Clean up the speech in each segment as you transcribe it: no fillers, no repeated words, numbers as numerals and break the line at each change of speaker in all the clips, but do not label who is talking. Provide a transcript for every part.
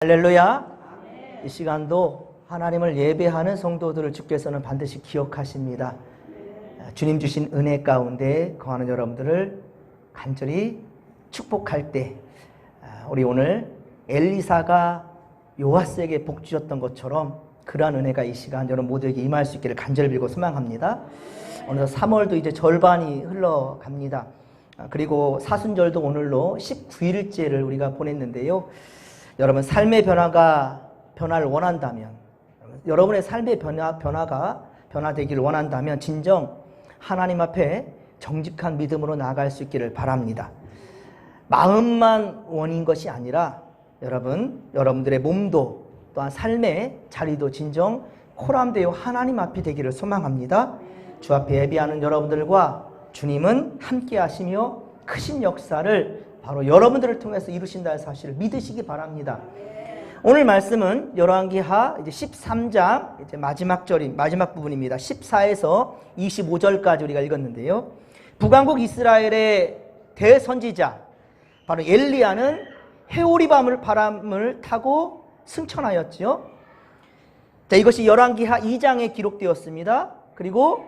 할렐루야. 이 시간도 하나님을 예배하는 성도들을 주께서는 반드시 기억하십니다. 주님 주신 은혜 가운데 거하는 여러분들을 간절히 축복할 때 우리 오늘 엘리사가 요아스에게 복 주셨던 것처럼 그러한 은혜가 이 시간 여러분 모두에게 임할 수 있기를 간절히 빌고 소망합니다. 오늘 3월도 이제 절반이 흘러갑니다. 그리고 사순절도 오늘로 19일째를 우리가 보냈는데요. 여러분 삶의 변화를 원한다면, 여러분의 삶의 변화가 변화되기를 원한다면 진정 하나님 앞에 정직한 믿음으로 나아갈 수 있기를 바랍니다. 마음만 원인 것이 아니라 여러분들의 몸도 또한 삶의 자리도 진정 코람되어 하나님 앞이 되기를 소망합니다. 주 앞에 예배하는 여러분들과 주님은 함께 하시며 크신 역사를 바로 여러분들을 통해서 이루신다는 사실을 믿으시기 바랍니다. 오늘 말씀은 열왕기하 13장 이제 마지막 부분입니다. 14에서 25절까지 우리가 읽었는데요. 북왕국 이스라엘의 대선지자 바로 엘리야는 해오리 바람을 타고 승천하였지요. 자, 이것이 열왕기하 2장에 기록되었습니다. 그리고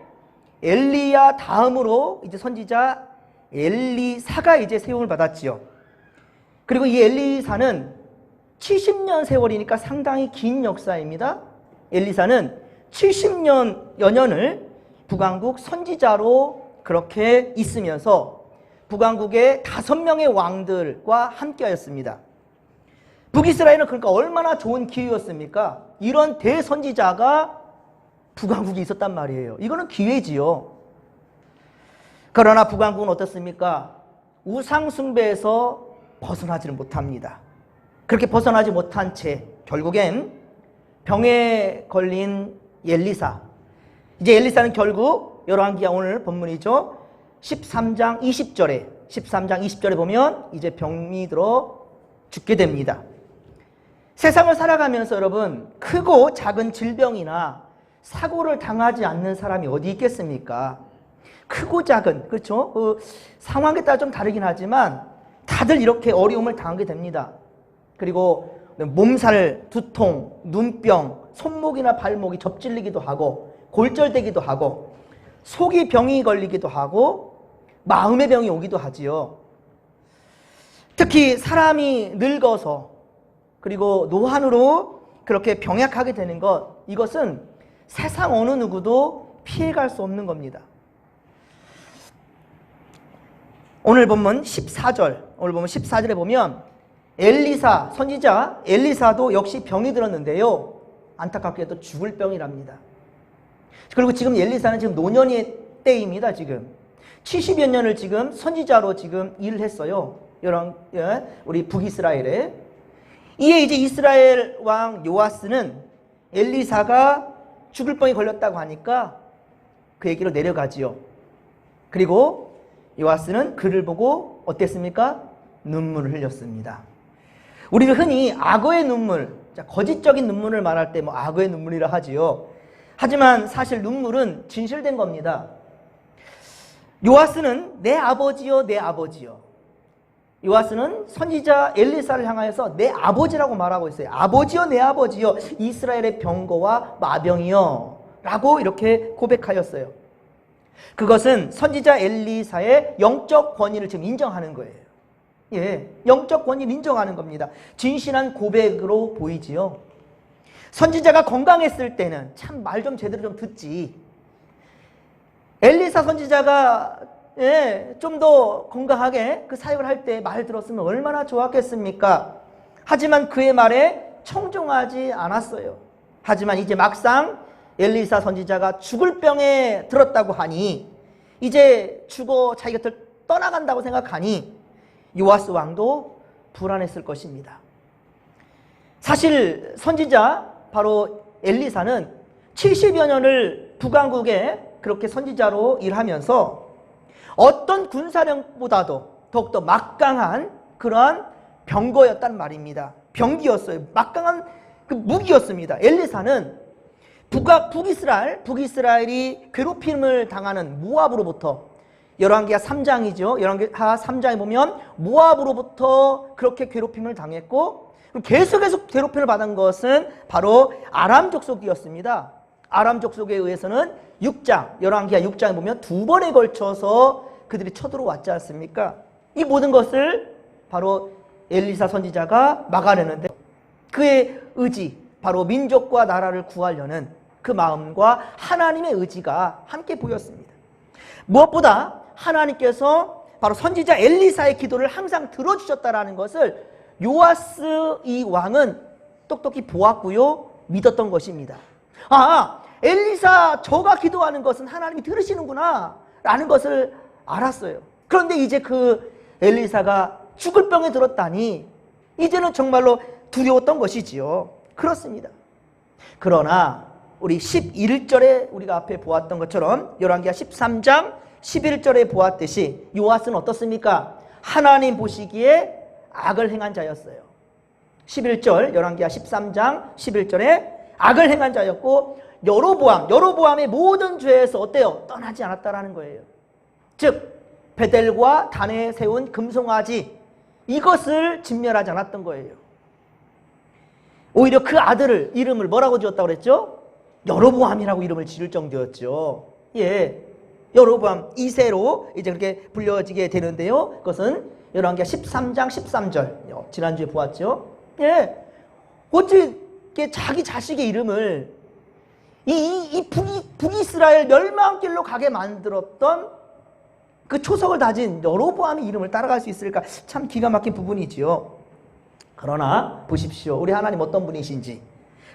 엘리야 다음으로 이제 선지자 엘리사가 이제 세움을 받았지요. 그리고 이 엘리사는 70년 세월이니까 상당히 긴 역사입니다. 엘리사는 70여 년을 북왕국 선지자로 그렇게 있으면서 북왕국의 5명의 왕들과 함께하였습니다. 북이스라엘은 그러니까 얼마나 좋은 기회였습니까? 이런 대선지자가 북왕국에 있었단 말이에요. 이거는 기회지요. 그러나 북왕국은 어떻습니까? 우상숭배에서 벗어나지를 못합니다. 그렇게 벗어나지 못한 채 결국엔 병에 걸린 엘리사. 이제 엘리사는 결국 열왕기하 오늘 본문이죠. 13장 20절에 보면 이제 병이 들어 죽게 됩니다. 세상을 살아가면서 여러분 크고 작은 질병이나 사고를 당하지 않는 사람이 어디 있겠습니까? 크고 작은, 그렇죠? 상황에 따라 좀 다르긴 하지만 다들 이렇게 어려움을 당하게 됩니다. 그리고 몸살, 두통, 눈병, 손목이나 발목이 접질리기도 하고 골절되기도 하고 속이 병이 걸리기도 하고 마음의 병이 오기도 하지요. 특히 사람이 늙어서 그리고 노환으로 그렇게 병약하게 되는 이것은 세상 어느 누구도 피해갈 수 없는 겁니다. 오늘 본문 14절에 보면 엘리사, 선지자 엘리사도 역시 병이 들었는데요. 안타깝게도 죽을 병이랍니다. 그리고 지금 엘리사는 지금 노년의 때입니다. 지금 70여 년을 지금 선지자로 지금 일을 했어요. 우리 북이스라엘에. 이에 이제 이스라엘 왕 요아스는 엘리사가 죽을 병이 걸렸다고 하니까 그에게로 내려가지요. 그리고 요아스는 그를 보고 어땠습니까? 눈물을 흘렸습니다. 우리가 흔히 악어의 눈물, 거짓적인 눈물을 말할 때 악어의 눈물이라 하지요. 하지만 사실 눈물은 진실된 겁니다. 요아스는 내 아버지요, 내 아버지요. 요아스는 선지자 엘리사를 향하여서 내 아버지라고 말하고 있어요. 아버지요, 내 아버지요, 이스라엘의 병거와 마병이요 라고 이렇게 고백하였어요. 그것은 선지자 엘리사의 영적 권위를 지금 인정하는 거예요. 예, 영적 권위를 인정하는 겁니다. 진실한 고백으로 보이지요. 선지자가 건강했을 때는 참 말 좀 제대로 좀 듣지. 엘리사 선지자가 좀 더 건강하게 그 사역을 할 때 말 들었으면 얼마나 좋았겠습니까? 하지만 그의 말에 청종하지 않았어요. 하지만 이제 막상 엘리사 선지자가 죽을 병에 들었다고 하니 이제 죽어 자기 곁을 떠나간다고 생각하니 요아스 왕도 불안했을 것입니다. 사실 선지자 바로 엘리사는 70여 년을 북왕국에 그렇게 선지자로 일하면서 어떤 군사력보다도 더욱더 막강한 그러한 병거였단 말입니다. 병기였어요. 막강한 그 무기였습니다. 엘리사는 북이스라엘이 괴롭힘을 당하는 모압으로부터 열왕기하 3장이죠. 열왕기하 3장에 보면 모압으로부터 그렇게 괴롭힘을 당했고 계속해서 괴롭힘을 받은 것은 바로 아람 족속이었습니다. 아람 족속에 의해서는 6장, 열왕기하 6장에 보면 2번에 걸쳐서 그들이 쳐들어왔지 않습니까? 이 모든 것을 바로 엘리사 선지자가 막아내는데 그의 의지, 바로 민족과 나라를 구하려는 그 마음과 하나님의 의지가 함께 보였습니다. 무엇보다 하나님께서 바로 선지자 엘리사의 기도를 항상 들어주셨다라는 것을 요아스 이 왕은 똑똑히 보았고요, 믿었던 것입니다. 엘리사 저가 기도하는 것은 하나님이 들으시는구나 라는 것을 알았어요. 그런데 이제 그 엘리사가 죽을 병에 들었다니 이제는 정말로 두려웠던 것이지요. 그렇습니다. 그러나 우리 11절에 우리가 앞에 보았던 것처럼 열왕기하 13장 11절에 보았듯이 요아스는 어떻습니까? 하나님 보시기에 악을 행한 자였어요. 11절 열왕기하 13장 11절에 악을 행한 자였고 여로보암의 모든 죄에서 어때요? 떠나지 않았다라는 거예요. 즉 베델과 단에 세운 금송아지 이것을 진멸하지 않았던 거예요. 오히려 그 아들을 이름을 뭐라고 지었다고 그랬죠? 여로보암이라고 이름을 지을 정도였죠. 예, 여로보암 2세로 이제 그렇게 불려지게 되는데요. 그것은 열왕기하 13장 13절 지난주에 보았죠. 예, 어떻게 자기 자식의 이름을 이 북이스라엘 멸망길로 가게 만들었던 그 초석을 다진 여로보암의 이름을 따라갈 수 있을까? 참 기가 막힌 부분이지요. 그러나 보십시오. 우리 하나님 어떤 분이신지.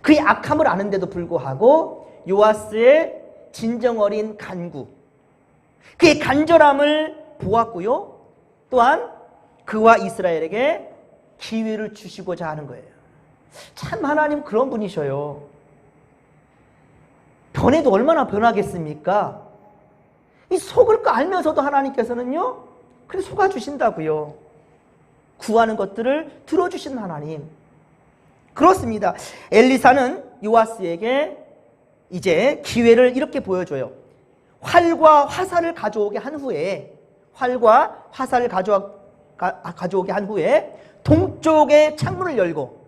그의 악함을 아는데도 불구하고 요아스의 진정 어린 간구, 그의 간절함을 보았고요. 또한 그와 이스라엘에게 기회를 주시고자 하는 거예요. 참 하나님 그런 분이셔요. 변해도 얼마나 변하겠습니까? 이 속을 거 알면서도 하나님께서는요, 그래 속아주신다고요. 구하는 것들을 들어주신 하나님. 그렇습니다. 엘리사는 요아스에게 이제 기회를 이렇게 보여줘요. 활과 화살을 가져오게 한 후에 가져오게 한 후에 동쪽의 창문을 열고,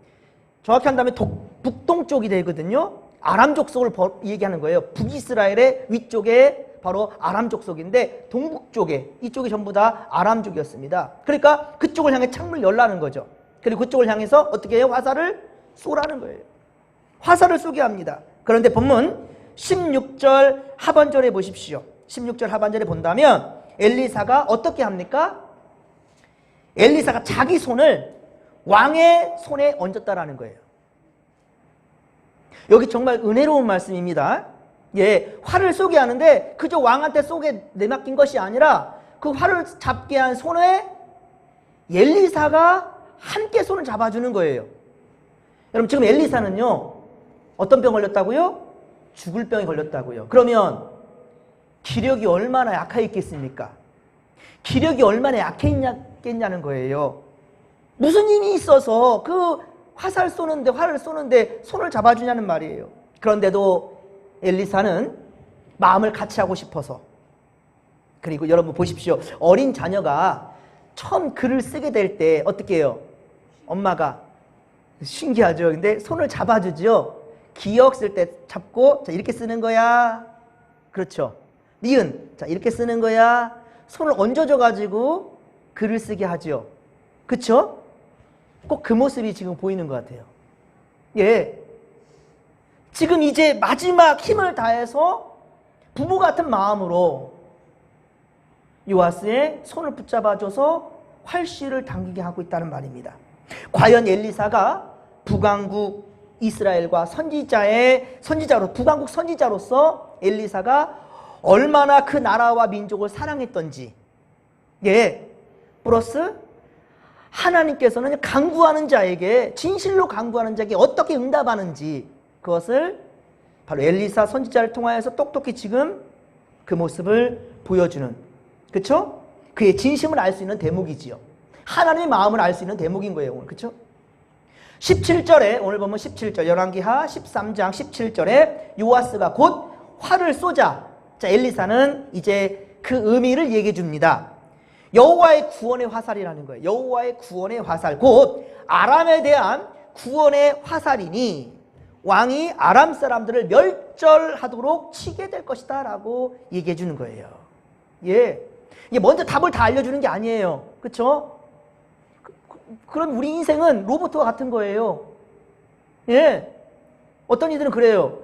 정확히 한다면 북동쪽이 되거든요. 아람 족속을 얘기하는 거예요. 북이스라엘의 위쪽에 바로 아람 족속인데 동북쪽에, 이쪽이 전부 다 아람족이었습니다. 그러니까 그쪽을 향해 창문을 열라는 거죠. 그리고 그쪽을 향해서 어떻게 해요? 화살을 쏘라는 거예요. 화살을 쏘게 합니다. 그런데 본문 16절 하반절에 보십시오. 16절 하반절에 본다면 엘리사가 어떻게 합니까? 엘리사가 자기 손을 왕의 손에 얹었다라는 거예요. 여기 정말 은혜로운 말씀입니다. 예, 활을 쏘게 하는데 그저 왕한테 쏘게 내맡긴 것이 아니라 그 활을 잡게 한 손에 엘리사가 함께 손을 잡아주는 거예요. 여러분 지금 엘리사는요, 어떤 병 걸렸다고요? 죽을 병에 걸렸다고요. 그러면 기력이 얼마나 약하겠습니까? 기력이 얼마나 약했겠냐는 거예요. 무슨 힘이 있어서 그 활을 쏘는데 손을 잡아주냐는 말이에요. 그런데도 엘리사는 마음을 같이 하고 싶어서, 그리고 여러분 보십시오. 어린 자녀가 처음 글을 쓰게 될 때 어떻게 해요? 엄마가 신기하죠. 근데 손을 잡아주죠. 기역 쓸 때 잡고, 자 이렇게 쓰는 거야. 그렇죠. 니은, 자 이렇게 쓰는 거야. 손을 얹어줘 가지고 글을 쓰게 하죠. 그렇죠? 꼭 그 모습이 지금 보이는 것 같아요. 예, 지금 이제 마지막 힘을 다해서 부모 같은 마음으로 요아스의 손을 붙잡아줘서 활씨를 당기게 하고 있다는 말입니다. 과연 엘리사가 북왕국 이스라엘과 북왕국 선지자로서 엘리사가 얼마나 그 나라와 민족을 사랑했던지, 예, 플러스 하나님께서는 간구하는 자에게, 진실로 간구하는 자에게 어떻게 응답하는지, 그것을 바로 엘리사 선지자를 통하여서 똑똑히 지금 그 모습을 보여주는, 그렇죠? 그의 진심을 알 수 있는 대목이지요. 하나님의 마음을 알 수 있는 대목인 거예요, 오늘. 그렇죠? 17절에, 오늘 보면 17절, 열왕기하 13장 17절에 요아스가 곧 활을 쏘자, 자 엘리사는 이제 그 의미를 얘기해 줍니다. 여호와의 구원의 화살이라는 거예요. 여호와의 구원의 화살, 곧 아람에 대한 구원의 화살이니 왕이 아람 사람들을 멸절하도록 치게 될 것이다 라고 얘기해 주는 거예요. 예. 이게 먼저 답을 다 알려주는 게 아니에요. 그렇죠? 그럼 우리 인생은 로봇과 같은 거예요. 예. 어떤 이들은 그래요.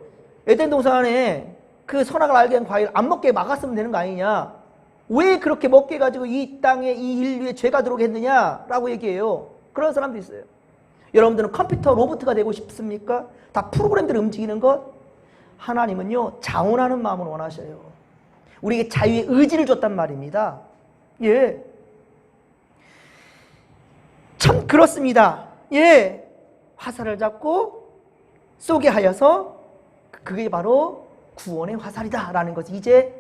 에덴 동산에 그 선악을 알게 한 과일 안 먹게 막았으면 되는 거 아니냐. 왜 그렇게 먹게 해가지고 이 땅에 이 인류에 죄가 들어오게 했느냐라고 얘기해요. 그런 사람도 있어요. 여러분들은 컴퓨터 로봇가 되고 싶습니까? 다 프로그램대로 움직이는 것? 하나님은요, 자원하는 마음을 원하셔요. 우리에게 자유의 의지를 줬단 말입니다. 예. 참 그렇습니다. 예. 화살을 잡고 쏘게 하여서 그게 바로 구원의 화살이다 라는 것이 이제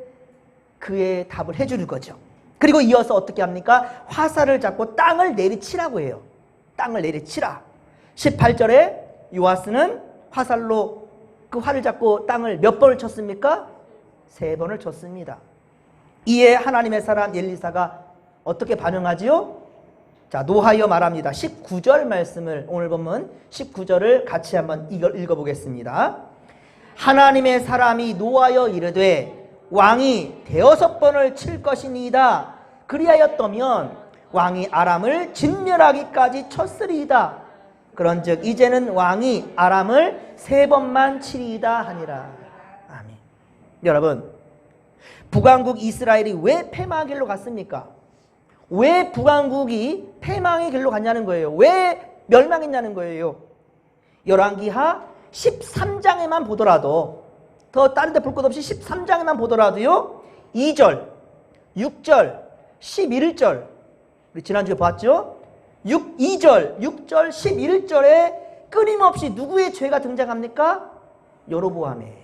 그의 답을 해주는 거죠. 그리고 이어서 어떻게 합니까? 화살을 잡고 땅을 내리치라고 해요. 땅을 내리치라. 18절에 요아스는 화살로 그 활을 잡고 땅을 몇 번을 쳤습니까? 3번을 쳤습니다. 이에 하나님의 사람 엘리사가 어떻게 반응하지요? 자, 노하여 말합니다. 19절 말씀을, 오늘 본문 19절을 같이 한번 읽어보겠습니다. 하나님의 사람이 노하여 이르되 왕이 6번을 칠 것이니이다. 그리하였더면 왕이 아람을 진멸하기까지 쳤으리이다. 그런즉 이제는 왕이 아람을 3번만 치리이다 하니라. 아멘. 여러분, 북왕국 이스라엘이 왜 패망의 길로 갔습니까? 왜 북왕국이 패망의 길로 갔냐는 거예요. 왜 멸망했냐는 거예요. 열왕기하 13장에만 보더라도, 더 다른 데 볼 것 없이 13장에만 보더라도요, 2절, 6절, 11절, 우리 지난주에 봤죠? 2절, 6절, 11절에 끊임없이 누구의 죄가 등장합니까? 여로보암의.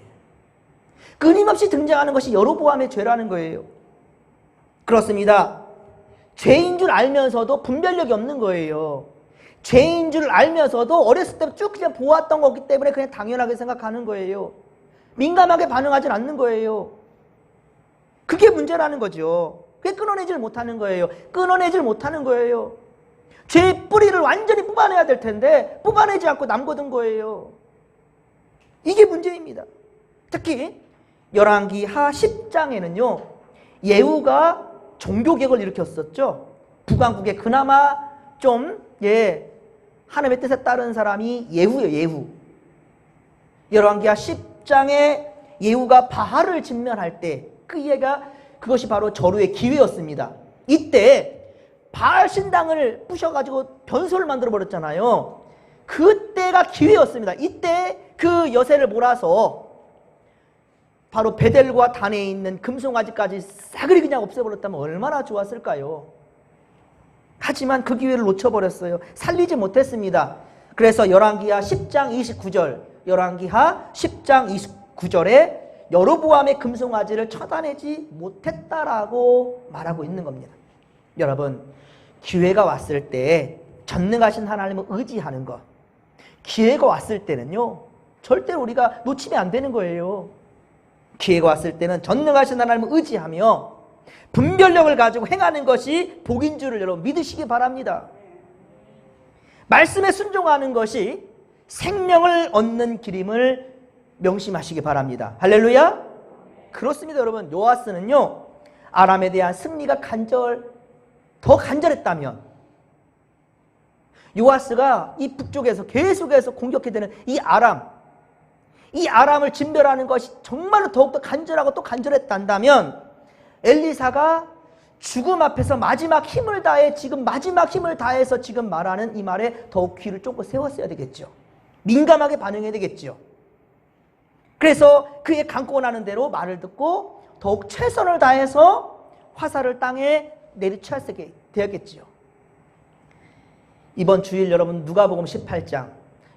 끊임없이 등장하는 것이 여로보암의 죄라는 거예요. 그렇습니다. 죄인 줄 알면서도 분별력이 없는 거예요. 죄인 줄 알면서도 어렸을 때부터 쭉 그냥 보았던 거기 때문에 그냥 당연하게 생각하는 거예요. 민감하게 반응하진 않는 거예요. 그게 문제라는 거죠. 그게 끊어내질 못하는 거예요. 끊어내질 못하는 거예요. 죄의 뿌리를 완전히 뽑아내야 될 텐데 뽑아내지 않고 남거둔 거예요. 이게 문제입니다. 특히 열왕기하 10장에는요, 예후가 종교개혁을 일으켰었죠. 북왕국에 그나마 좀 하나님의 뜻에 따른 사람이 예후예요. 예후. 열왕기하 10장에 예후가 바알을 진멸할 때 그것이 바로 절호의 기회였습니다. 이때 바알 신당을 부셔가지고 변소를 만들어 버렸잖아요. 그때가 기회였습니다. 이때 그 여세를 몰아서 바로 베델과 단에 있는 금송아지까지 싸그리 그냥 없애버렸다면 얼마나 좋았을까요? 하지만 그 기회를 놓쳐버렸어요. 살리지 못했습니다. 그래서 열왕기하 10장 29절, 열왕기하 10장 29절에 여로보암의 금송아지를 처단하지 못했다라고 말하고 있는 겁니다. 여러분, 기회가 왔을 때 전능하신 하나님을 의지하는 것, 기회가 왔을 때는요, 절대로 우리가 놓치면 안 되는 거예요. 기회가 왔을 때는 전능하신 하나님을 의지하며 분별력을 가지고 행하는 것이 복인 줄을 여러분 믿으시기 바랍니다. 말씀에 순종하는 것이 생명을 얻는 길임을 명심하시기 바랍니다. 할렐루야. 그렇습니다. 여러분, 요아스는요, 아람에 대한 승리가 더 간절했다면 요아스가 이 북쪽에서 계속해서 공격해대는 이 아람을 진멸하는 것이 정말로 더욱더 간절하고 또 간절했단다면 엘리사가 죽음 앞에서 마지막 힘을 다해서 지금 말하는 이 말에 더욱 귀를 쫑긋 세웠어야 되겠죠. 민감하게 반응해야 되겠죠. 그래서 그의 강권하는 대로 말을 듣고 더욱 최선을 다해서 화살을 땅에 내리쳐야 되었겠지요. 이번 주일 여러분 누가복음 18장,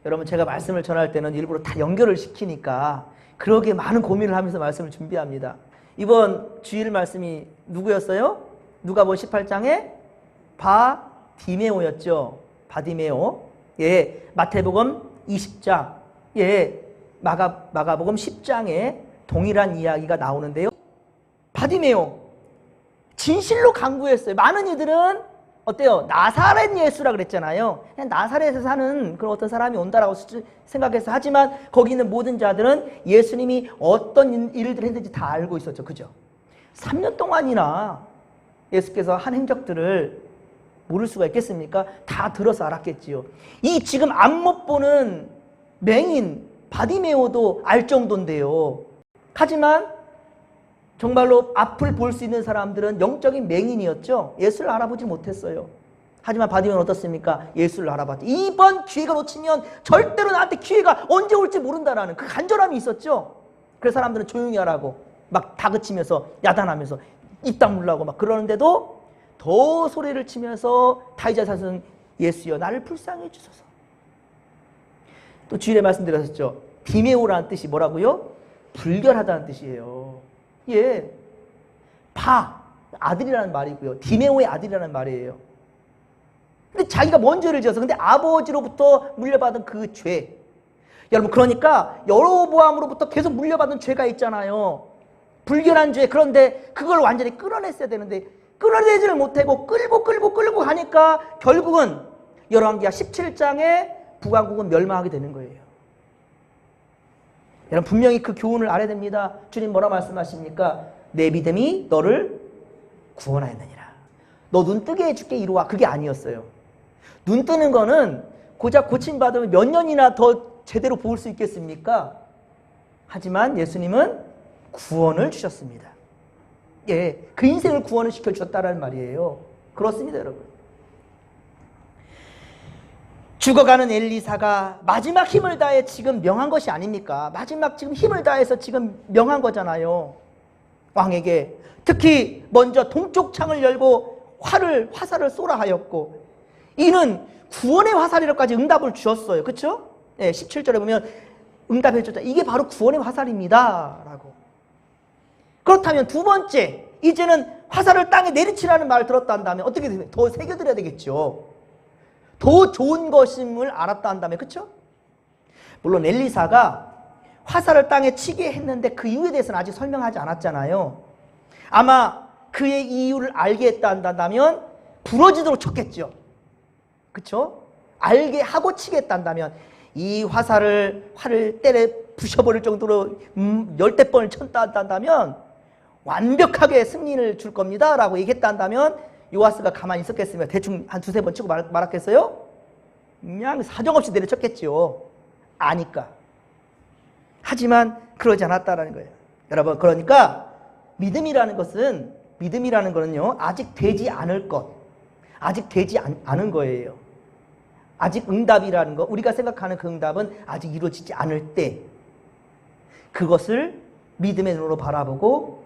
여러분 제가 말씀을 전할 때는 일부러 다 연결을 시키니까 그러게 많은 고민을 하면서 말씀을 준비합니다. 이번 주일 말씀이 누구였어요? 누가복음 18장에 바디메오였죠. 바디메오. 예, 마태복음 20장, 마가복음 10장에 동일한 이야기가 나오는데요. 바디메오 진실로 간구했어요. 많은 이들은 어때요? 나사렛 예수라 그랬잖아요. 그냥 나사렛에서 사는 그런 어떤 사람이 온다라고 생각해서, 하지만 거기 있는 모든 자들은 예수님이 어떤 일들을 했는지 다 알고 있었죠. 그죠? 3년 동안이나 예수께서 한 행적들을 모를 수가 있겠습니까? 다 들어서 알았겠지요. 이 지금 앞 못 보는 맹인 바디메오도 알 정도인데요. 하지만 정말로 앞을 볼 수 있는 사람들은 영적인 맹인이었죠. 예수를 알아보지 못했어요. 하지만 바디메오는 어떻습니까? 예수를 알아봤죠. 이번 기회가 놓치면 절대로 나한테 기회가 언제 올지 모른다라는 그 간절함이 있었죠. 그래서 사람들은 조용히 하라고 막 다그치면서 야단하면서 입 다물라고 막 그러는데도 더 소리를 치면서 다윗의 자손 예수여 나를 불쌍히 해주소서. 또 주일에 말씀드렸었죠. 디메오라는 뜻이 뭐라고요? 불결하다는 뜻이에요. 예, 아들이라는 말이고요. 디메오의 아들이라는 말이에요. 근데 자기가 뭔 죄를 지어서, 근데 아버지로부터 물려받은 그 죄. 여러분, 그러니까 여로보암으로부터 계속 물려받은 죄가 있잖아요. 불결한 죄. 그런데 그걸 완전히 끌어냈어야 되는데 끌어내지를 못하고 끌고 가니까 결국은 열왕기하 17장에 북왕국은 멸망하게 되는 거예요. 여러분, 분명히 그 교훈을 알아야 됩니다. 주님 뭐라 말씀하십니까? 내 믿음이 너를 구원하였느니라. 너 눈 뜨게 해줄게 이리와. 그게 아니었어요. 눈 뜨는 거는 고작 고침받으면 몇 년이나 더 제대로 볼 수 있겠습니까? 하지만 예수님은 구원을 주셨습니다. 예, 그 인생을 구원을 시켜주셨다는 말이에요. 그렇습니다, 여러분. 죽어가는 엘리사가 마지막 힘을 다해 지금 명한 것이 아닙니까? 마지막 지금 힘을 다해서 지금 명한 거잖아요. 왕에게. 특히 먼저 동쪽 창을 열고 화살을 쏘라 하였고, 이는 구원의 화살이라고까지 응답을 주었어요. 그렇죠? 예, 17절에 보면 응답해 줬다. 이게 바로 구원의 화살입니다. 라고. 그렇다면 두 번째, 이제는 화살을 땅에 내리치라는 말을 들었다 한다면 어떻게 되면 더 새겨드려야 되겠죠. 더 좋은 것임을 알았다 한다면, 그렇죠? 물론 엘리사가 화살을 땅에 치게 했는데 그 이유에 대해서는 아직 설명하지 않았잖아요. 아마 그의 이유를 알게 했다 한다면 부러지도록 쳤겠죠. 그렇죠? 알게 하고 치겠다 한다면 이 활을 때려 부셔버릴 정도로 10대번을 쳤다 한다면 완벽하게 승리를 줄 겁니다 라고 얘기했다 한다면 요아스가 가만히 있었겠으면 대충 한 두세 번 치고 말았겠어요? 그냥 사정없이 내려쳤겠지요. 아니까. 하지만 그러지 않았다라는 거예요. 여러분, 그러니까 믿음이라는 거는요, 아직 되지 않을 것, 아직 되지 않은 거예요. 아직 응답이라는 거, 우리가 생각하는 그 응답은 아직 이루어지지 않을 때 그것을 믿음의 눈으로 바라보고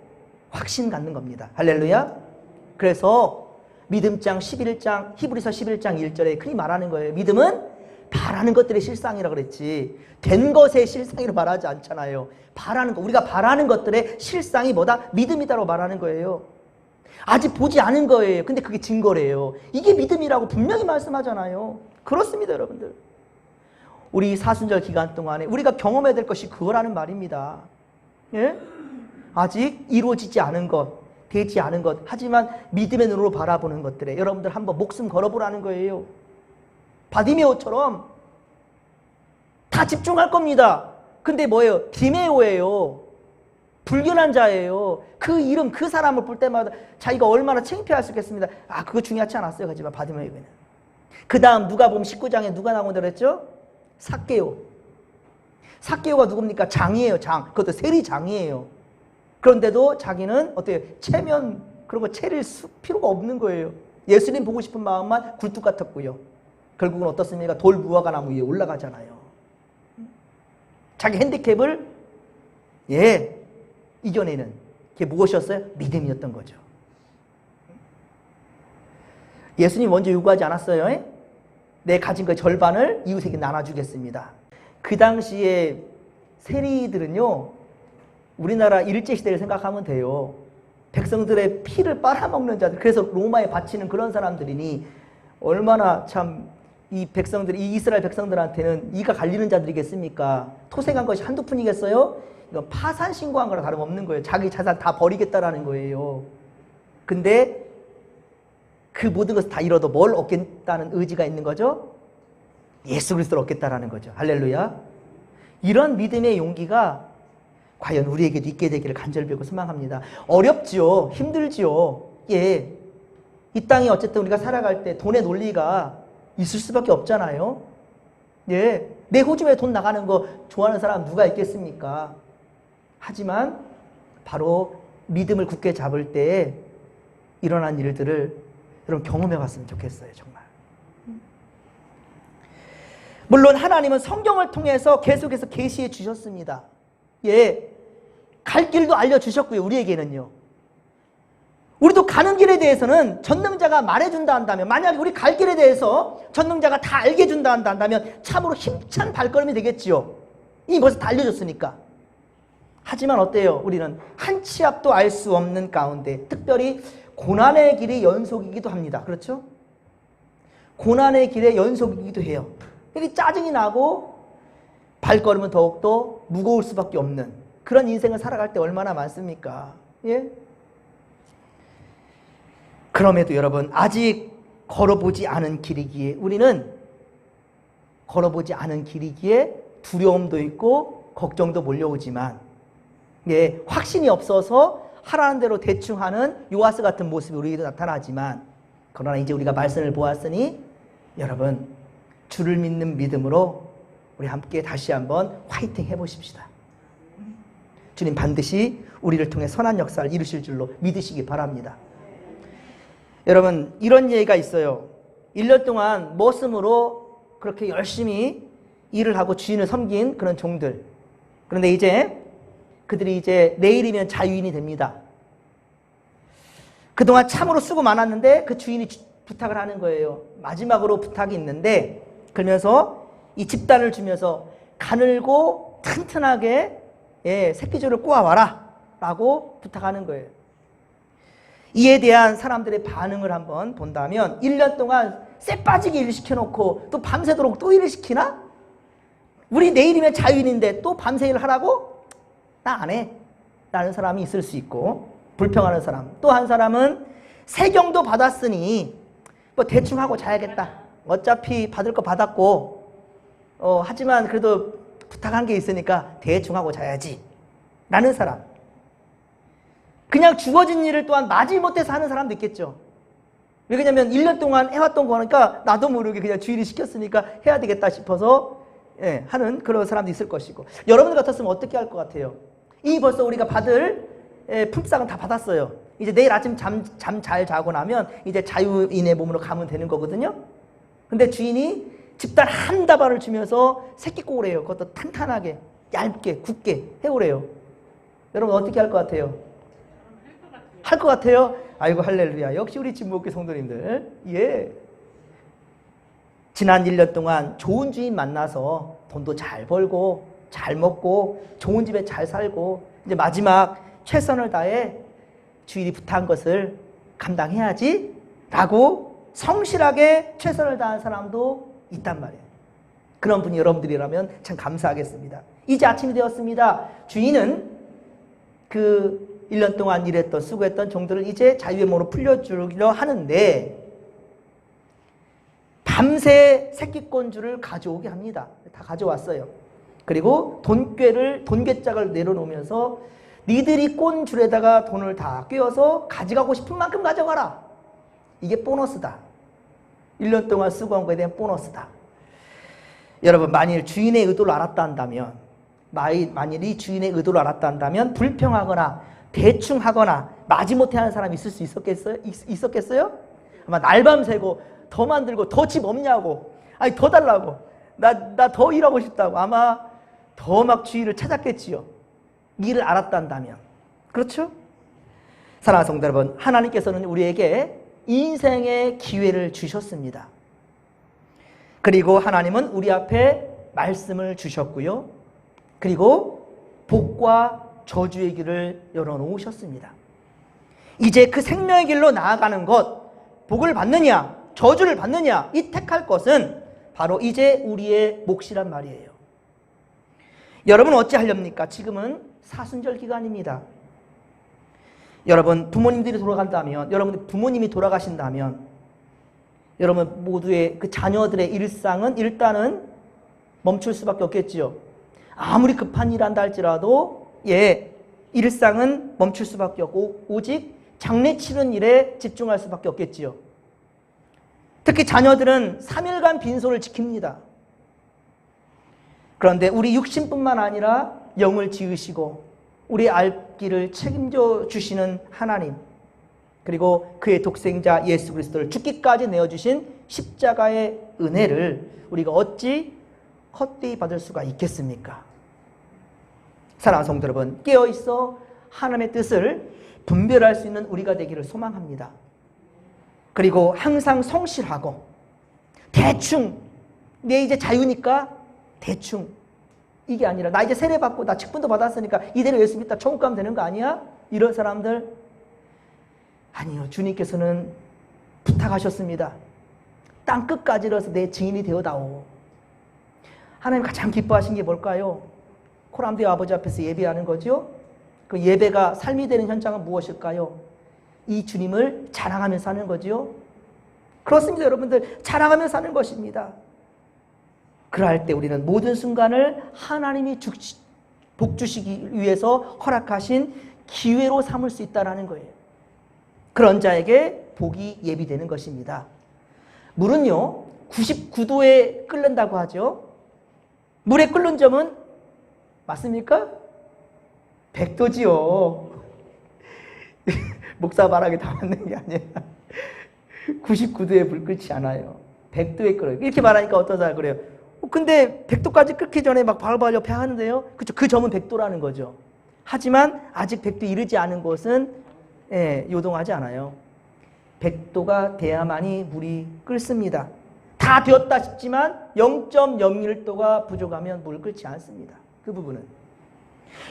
확신 갖는 겁니다. 할렐루야. 그래서 믿음장 11장, 히브리서 11장 1절에 흔히 말하는 거예요. 믿음은 바라는 것들의 실상이라고 그랬지 된 것의 실상이라고 말하지 않잖아요. 바라는 것, 우리가 바라는 것들의 실상이 뭐다? 믿음이다라고 말하는 거예요. 아직 보지 않은 거예요. 근데 그게 증거래요. 이게 믿음이라고 분명히 말씀하잖아요. 그렇습니다, 여러분들. 우리 사순절 기간 동안에 우리가 경험해야 될 것이 그거라는 말입니다. 예? 아직 이루어지지 않은 것, 되지 않은 것, 하지만 믿음의 눈으로 바라보는 것들에 여러분들 한번 목숨 걸어보라는 거예요. 바디메오처럼 다 집중할 겁니다. 근데 뭐예요? 디메오예요. 불견한 자예요. 그 이름, 그 사람을 볼 때마다 자기가 얼마나 창피할 수 있겠습니다. 아, 그거 중요하지 않았어요. 하지만 바디메오에게는. 그 다음 누가복음 19장에 누가 나온다고 그랬죠? 삭개오. 삭개오가 누굽니까? 장이에요, 장. 그것도 세리장이에요. 그런데도 자기는 어때요? 체면, 그런 거 체릴 필요가 없는 거예요. 예수님 보고 싶은 마음만 굴뚝 같았고요. 결국은 어떻습니까? 돌 무화과 나무 위에 올라가잖아요. 자기 핸디캡을 이겨내는 그게 무엇이었어요? 믿음이었던 거죠. 예수님 먼저 요구하지 않았어요? 내 가진 그 절반을 이웃에게 나눠주겠습니다. 그 당시에 세리들은요, 우리나라 일제시대를 생각하면 돼요. 백성들의 피를 빨아먹는 자들, 그래서 로마에 바치는 그런 사람들이니 얼마나 참 이 백성들, 이 이스라엘 백성들한테는 이가 갈리는 자들이겠습니까? 토색한 것이 한두 푼이겠어요? 이건 파산 신고한 거랑 다름없는 거예요. 자기 자산 다 버리겠다라는 거예요. 근데 그 모든 것을 다 잃어도 뭘 얻겠다는 의지가 있는 거죠? 예수 그리스도를 얻겠다라는 거죠. 할렐루야. 이런 믿음의 용기가 과연 우리에게도 있게 되기를 간절히 빌고 소망합니다. 어렵지요. 힘들지요. 예. 이 땅에 어쨌든 우리가 살아갈 때 돈의 논리가 있을 수밖에 없잖아요. 예. 내 호주에 돈 나가는 거 좋아하는 사람 누가 있겠습니까? 하지만 바로 믿음을 굳게 잡을 때 일어난 일들을 여러분 경험해 봤으면 좋겠어요. 정말. 물론 하나님은 성경을 통해서 계속해서 계시해 주셨습니다. 예, 갈 길도 알려주셨고요. 우리에게는요. 우리도 가는 길에 대해서는 전능자가 말해준다 한다면, 만약에 우리 갈 길에 대해서 전능자가 다 알게 해준다 한다면 참으로 힘찬 발걸음이 되겠지요. 이미 벌써 다 알려줬으니까. 하지만 어때요? 우리는 한 치 앞도 알 수 없는 가운데 특별히 고난의 길이 연속이기도 합니다. 그렇죠? 고난의 길의 연속이기도 해요. 이렇게 짜증이 나고 발걸음은 더욱더 무거울 수밖에 없는 그런 인생을 살아갈 때 얼마나 많습니까? 예? 그럼에도 여러분 아직 걸어보지 않은 길이기에 우리는 걸어보지 않은 길이기에 두려움도 있고 걱정도 몰려오지만 예, 확신이 없어서 하라는 대로 대충 하는 요아스 같은 모습이 우리에게도 나타나지만 그러나 이제 우리가 말씀을 보았으니 여러분 주를 믿는 믿음으로 우리 함께 다시 한번 화이팅 해보십시다. 주님 반드시 우리를 통해 선한 역사를 이루실 줄로 믿으시기 바랍니다. 여러분 이런 얘기가 있어요. 1년 동안 머슴으로 그렇게 열심히 일을 하고 주인을 섬긴 그런 종들. 그런데 이제 그들이 이제 내일이면 자유인이 됩니다. 그동안 참으로 수고 많았는데 그 주인이 부탁을 하는 거예요. 마지막으로 부탁이 있는데 그러면서 이 집단을 주면서 가늘고 튼튼하게 새끼줄을 꼬아와라 라고 부탁하는 거예요. 이에 대한 사람들의 반응을 한번 본다면 1년 동안 쎄 빠지게 일을 시켜놓고 또 밤새도록 또 일을 시키나? 우리 내일이면 자유인인데 또 밤새 일을 하라고? 나 안 해 라는 사람이 있을 수 있고 불평하는 사람. 또 한 사람은 세경도 받았으니 뭐 대충 하고 자야겠다. 어차피 받을 거 받았고 하지만 그래도 부탁한 게 있으니까 대충 하고 자야지 라는 사람. 그냥 주어진 일을 또한 마지못해서 하는 사람도 있겠죠. 왜냐면 1년 동안 해왔던 거니까 나도 모르게 그냥 주일이 시켰으니까 해야 되겠다 싶어서 하는 그런 사람도 있을 것이고 여러분들 같았으면 어떻게 할 것 같아요? 이미 벌써 우리가 받을 품삯은 다 받았어요. 이제 내일 아침 잠 잘 자고 나면 이제 자유인의 몸으로 가면 되는 거거든요. 근데 주인이 집단 한 다발을 주면서 새끼 꼬우래요. 그것도 탄탄하게 얇게 굳게 해오래요. 여러분 어떻게 할 것 같아요? 할 것 같아요? 아이고 할렐루야. 역시 우리 진목교 성도님들. 예. 지난 1년 동안 좋은 주인 만나서 돈도 잘 벌고 잘 먹고 좋은 집에 잘 살고 이제 마지막 최선을 다해 주인이 부탁한 것을 감당해야지 라고 성실하게 최선을 다한 사람도 있단 말이에요. 그런 분이 여러분들이라면 참 감사하겠습니다. 이제 아침이 되었습니다. 주인은 그 1년 동안 일했던 수고했던 종들을 이제 자유의 몸으로 풀려주려 하는데 밤새 새끼권주를 가져오게 합니다. 다 가져왔어요. 그리고 돈괴짝을 내려놓으면서 니들이 꼰 줄에다가 돈을 다 꿰어서 가져가고 싶은 만큼 가져가라. 이게 보너스다. 1년 동안 수고한 거에 대한 보너스다. 여러분 만일 주인의 의도를 알았다 한다면 만일 이 주인의 의도를 알았다 한다면 불평하거나 대충 하거나 마지못해 하는 사람이 있을 수 있었겠어요? 아마 날밤 새고 더 만들고 더 집 없냐고 아니 더 달라고 나 더 일하고 싶다고 아마 더 막 주인을 찾았겠지요. 일을 알았다 한다면. 그렇죠? 사랑하는 성도 여러분, 하나님께서는 우리에게 인생의 기회를 주셨습니다. 그리고 하나님은 우리 앞에 말씀을 주셨고요. 그리고 복과 저주의 길을 열어놓으셨습니다. 이제 그 생명의 길로 나아가는 것, 복을 받느냐 저주를 받느냐 이 택할 것은 바로 이제 우리의 몫이란 말이에요. 여러분 어찌하렵니까? 지금은 사순절 기간입니다. 여러분 부모님들이 돌아간다면 여러분 부모님이 돌아가신다면 여러분 모두의 그 자녀들의 일상은 일단은 멈출 수밖에 없겠지요. 아무리 급한 일 한다 할지라도 일상은 멈출 수밖에 없고 오직 장례 치른 일에 집중할 수밖에 없겠지요. 특히 자녀들은 3일간 빈소를 지킵니다. 그런데 우리 육신뿐만 아니라 영을 지으시고 우리 알기를 책임져 주시는 하나님, 그리고 그의 독생자 예수 그리스도를 죽기까지 내어주신 십자가의 은혜를 우리가 어찌 헛되이 받을 수가 있겠습니까? 사랑하는 성도 여러분, 깨어있어 하나님의 뜻을 분별할 수 있는 우리가 되기를 소망합니다. 그리고 항상 성실하고 대충 내 이제 자유니까 대충, 이게 아니라 나 이제 세례 받고 나 직분도 받았으니까 이대로 예수 믿다 천국 가면 되는 거 아니야? 이런 사람들 아니요. 주님께서는 부탁하셨습니다. 땅 끝까지 이르러서 내 증인이 되어다오. 하나님 가장 기뻐하신 게 뭘까요? 코람데오 아버지 앞에서 예배하는 거죠. 그 예배가 삶이 되는 현장은 무엇일까요? 이 주님을 자랑하면서 사는 거죠. 그렇습니다. 여러분들 자랑하면서 사는 것입니다. 그럴 때 우리는 모든 순간을 하나님이 복 주시기 위해서 허락하신 기회로 삼을 수 있다는 거예요. 그런 자에게 복이 예비되는 것입니다. 물은요 99도에 끓는다고 하죠. 물에 끓는 점은 맞습니까? 100도지요. 목사 말하기 다 맞는 게 아니라 99도에 불 끓지 않아요. 100도에 끓어요. 이렇게 말하니까 어떤 사람 그래요. 근데 100도까지 끓기 전에 막 바글바글 옆에 하는데요. 그렇죠. 그 점은 100도라는 거죠. 하지만 아직 100도 이르지 않은 곳은 요동하지 않아요. 100도가 돼야만이 물이 끓습니다. 다 되었다 싶지만 0.01도가 부족하면 물을 끓지 않습니다. 그 부분은.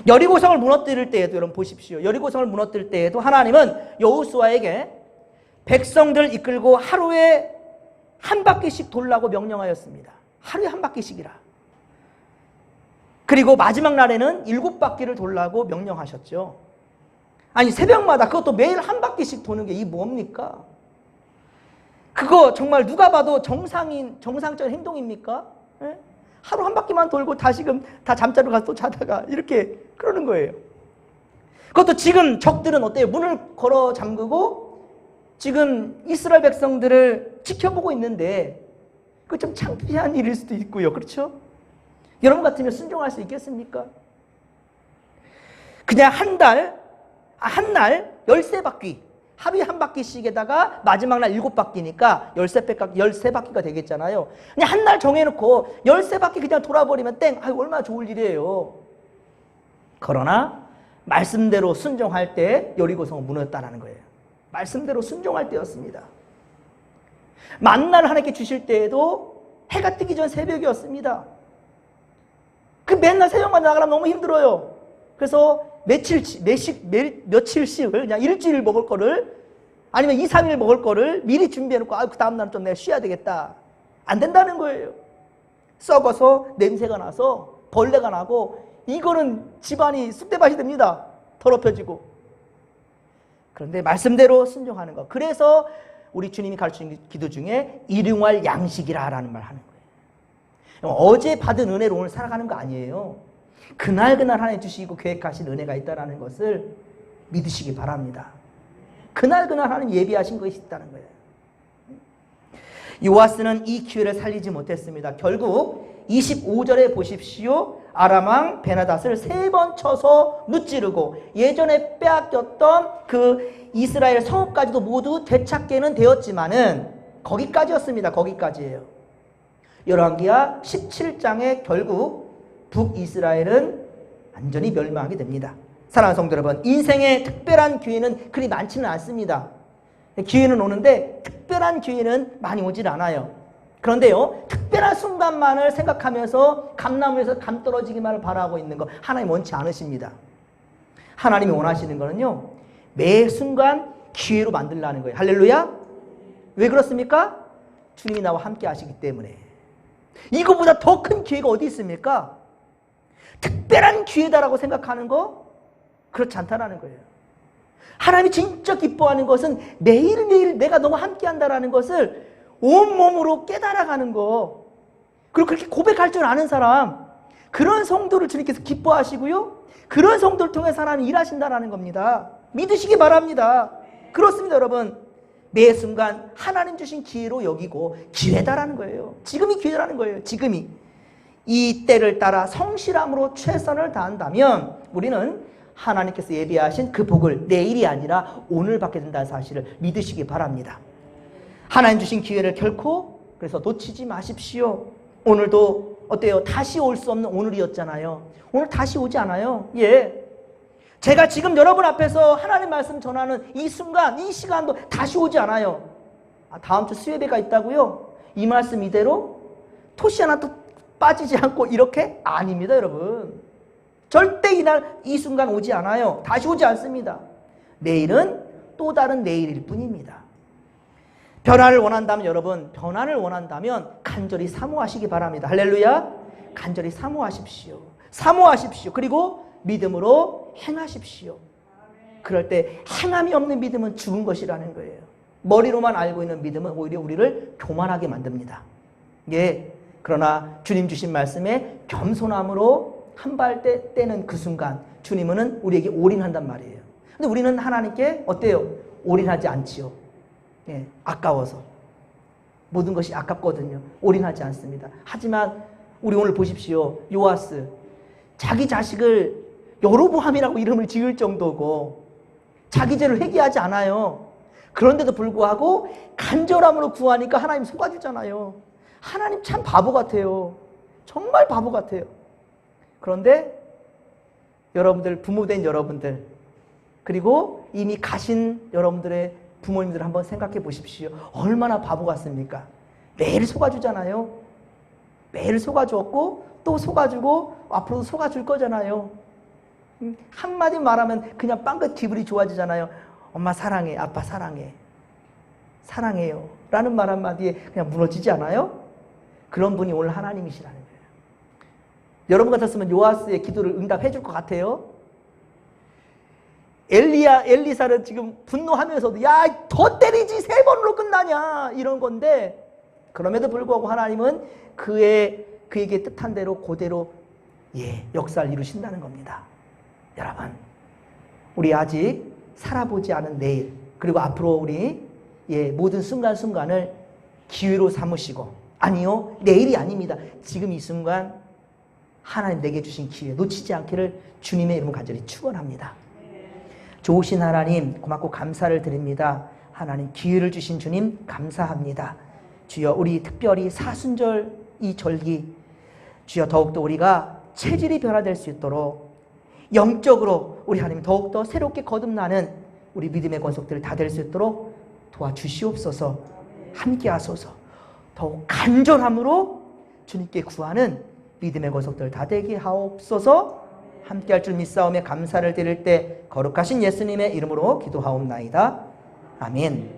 여리고성을 무너뜨릴 때에도 여러분 보십시오. 여리고성을 무너뜨릴 때에도 하나님은 여호수아에게 백성들 이끌고 하루에 한 바퀴씩 돌라고 명령하였습니다. 하루에 한 바퀴씩이라. 그리고 마지막 날에는 7바퀴를 돌라고 명령하셨죠. 아니 새벽마다 그것도 매일 한 바퀴씩 도는 게 이게 뭡니까? 그거 정말 누가 봐도 정상적인 행동입니까? 예? 하루 한 바퀴만 돌고 다시금 다 잠자러 가서 또 자다가 이렇게 그러는 거예요. 그것도 지금 적들은 어때요? 문을 걸어 잠그고 지금 이스라엘 백성들을 지켜보고 있는데 그 좀 창피한 일일 수도 있고요. 그렇죠? 여러분 같으면 순종할 수 있겠습니까? 그냥 한 날 13바퀴, 하루에 한 바퀴씩에다가 마지막 날 7바퀴니까 13바퀴가 되겠잖아요. 그냥 한 날 정해놓고 13바퀴 그냥 돌아버리면 땡! 아유, 얼마나 좋을 일이에요. 그러나 말씀대로 순종할 때 여리고성은 무너졌다는 거예요. 말씀대로 순종할 때였습니다. 만나를 하나님께 주실 때에도 해가 뜨기 전 새벽이었습니다. 그 맨날 새벽만 나가려면 너무 힘들어요. 그래서 며칠씩을 그냥 일주일 먹을 거를 아니면 2, 3일 먹을 거를 미리 준비해놓고 그 다음날은 좀 내가 쉬어야 되겠다. 안 된다는 거예요. 썩어서 냄새가 나서 벌레가 나고 이거는 집안이 쑥대밭이 됩니다. 더럽혀지고. 그런데 말씀대로 순종하는 거. 그래서 우리 주님이 가르치는 기도 중에 일용할 양식이라라는 말 하는 거예요. 어제 받은 은혜로 오늘 살아가는 거 아니에요. 그날 하나님 주시고 계획하신 은혜가 있다는 것을 믿으시기 바랍니다. 그날 하나님 예비하신 것이 있다는 거예요. 요아스는 이 기회를 살리지 못했습니다. 결국 25절에 보십시오. 아람왕 베나닷을 3번 쳐서 무찌르고 예전에 빼앗겼던 그 이스라엘 성읍까지도 모두 되찾게는 되었지만은 거기까지였습니다. 거기까지예요. 열왕기하 17장에 결국 북이스라엘은 완전히 멸망하게 됩니다. 사랑하는 성도 여러분, 인생에 특별한 기회는 그리 많지는 않습니다. 기회는 오는데 특별한 기회는 많이 오질 않아요. 그런데요, 특별한 순간만을 생각하면서 감나무에서 감 떨어지기만을 바라고 있는 거 하나님 원치 않으십니다. 하나님이 원하시는 거는요, 매 순간 기회로 만들라는 거예요. 할렐루야? 왜 그렇습니까? 주님이 나와 함께 하시기 때문에. 이거보다 더 큰 기회가 어디 있습니까? 특별한 기회다라고 생각하는 거 그렇지 않다라는 거예요. 하나님이 진짜 기뻐하는 것은 매일매일 내가 너와 함께 한다라는 것을 온몸으로 깨달아가는 거, 그리고 그렇게 고백할 줄 아는 사람, 그런 성도를 주님께서 기뻐하시고요, 그런 성도를 통해서 하나님 일하신다는 겁니다. 믿으시기 바랍니다. 그렇습니다, 여러분. 매 순간 하나님 주신 기회로 여기고 기회다라는 거예요. 지금이 기회라는 거예요. 지금이. 이 때를 따라 성실함으로 최선을 다한다면 우리는 하나님께서 예비하신 그 복을 내일이 아니라 오늘 받게 된다는 사실을 믿으시기 바랍니다. 하나님 주신 기회를 결코 그래서 놓치지 마십시오. 오늘도 어때요? 다시 올 수 없는 오늘이었잖아요. 오늘 다시 오지 않아요. 예. 제가 지금 여러분 앞에서 하나님 말씀 전하는 이 순간, 이 시간도 다시 오지 않아요. 다음 주 수요예배가 있다고요? 이 말씀 이대로 토시 하나도 빠지지 않고 이렇게? 아닙니다, 여러분. 절대 이날, 이 순간 오지 않아요. 다시 오지 않습니다. 내일은 또 다른 내일일 뿐입니다. 변화를 원한다면 여러분, 변화를 원한다면 간절히 사모하시기 바랍니다. 할렐루야. 간절히 사모하십시오. 사모하십시오. 그리고 믿음으로 행하십시오. 그럴 때 행함이 없는 믿음은 죽은 것이라는 거예요. 머리로만 알고 있는 믿음은 오히려 우리를 교만하게 만듭니다. 예. 그러나 주님 주신 말씀에 겸손함으로 한 발 떼는 그 순간 주님은 우리에게 올인한단 말이에요. 근데 우리는 하나님께 어때요? 올인하지 않지요. 예, 아까워서. 모든 것이 아깝거든요. 올인하지 않습니다. 하지만 우리 오늘 보십시오. 요아스. 자기 자식을 여로보암이라고 이름을 지을 정도고 자기 죄를 회개하지 않아요. 그런데도 불구하고 간절함으로 구하니까 하나님 속아주잖아요. 하나님 참 바보 같아요. 정말 바보 같아요. 그런데 여러분들, 부모된 여러분들, 그리고 이미 가신 여러분들의 부모님들 한번 생각해 보십시오. 얼마나 바보 같습니까? 매일 속아주잖아요. 매일 속아주었고 또 속아주고 앞으로도 속아줄 거잖아요. 한마디 말하면 그냥 빵긋 기분이 좋아지잖아요. 엄마 사랑해, 아빠 사랑해, 사랑해요 라는 말 한마디에 그냥 무너지지 않아요? 그런 분이 오늘 하나님이시라는 거예요. 여러분 같았으면 요아스의 기도를 응답해 줄 것 같아요? 엘리사는 지금 분노하면서도 야, 더 때리지, 3번으로 끝나냐 이런 건데, 그럼에도 불구하고 하나님은 그에게 뜻한 대로 그대로 역사를 이루신다는 겁니다. 여러분, 우리 아직 살아보지 않은 내일, 그리고 앞으로 우리 모든 순간순간을 기회로 삼으시고, 아니요, 내일이 아닙니다. 지금 이 순간 하나님 내게 주신 기회 놓치지 않기를 주님의 이름으로 간절히 축원합니다. 좋으신 하나님 고맙고 감사를 드립니다. 하나님 기회를 주신 주님 감사합니다. 주여, 우리 특별히 사순절 이 절기, 주여 더욱더 우리가 체질이 변화될 수 있도록 영적으로 우리 하나님 더욱더 새롭게 거듭나는 우리 믿음의 권속들 다 될 수 있도록 도와주시옵소서. 함께 하소서. 더욱 간절함으로 주님께 구하는 믿음의 권속들 다 되게 하옵소서. 함께 할 줄 믿사오며 감사를 드릴 때 거룩하신 예수님의 이름으로 기도하옵나이다. 아멘.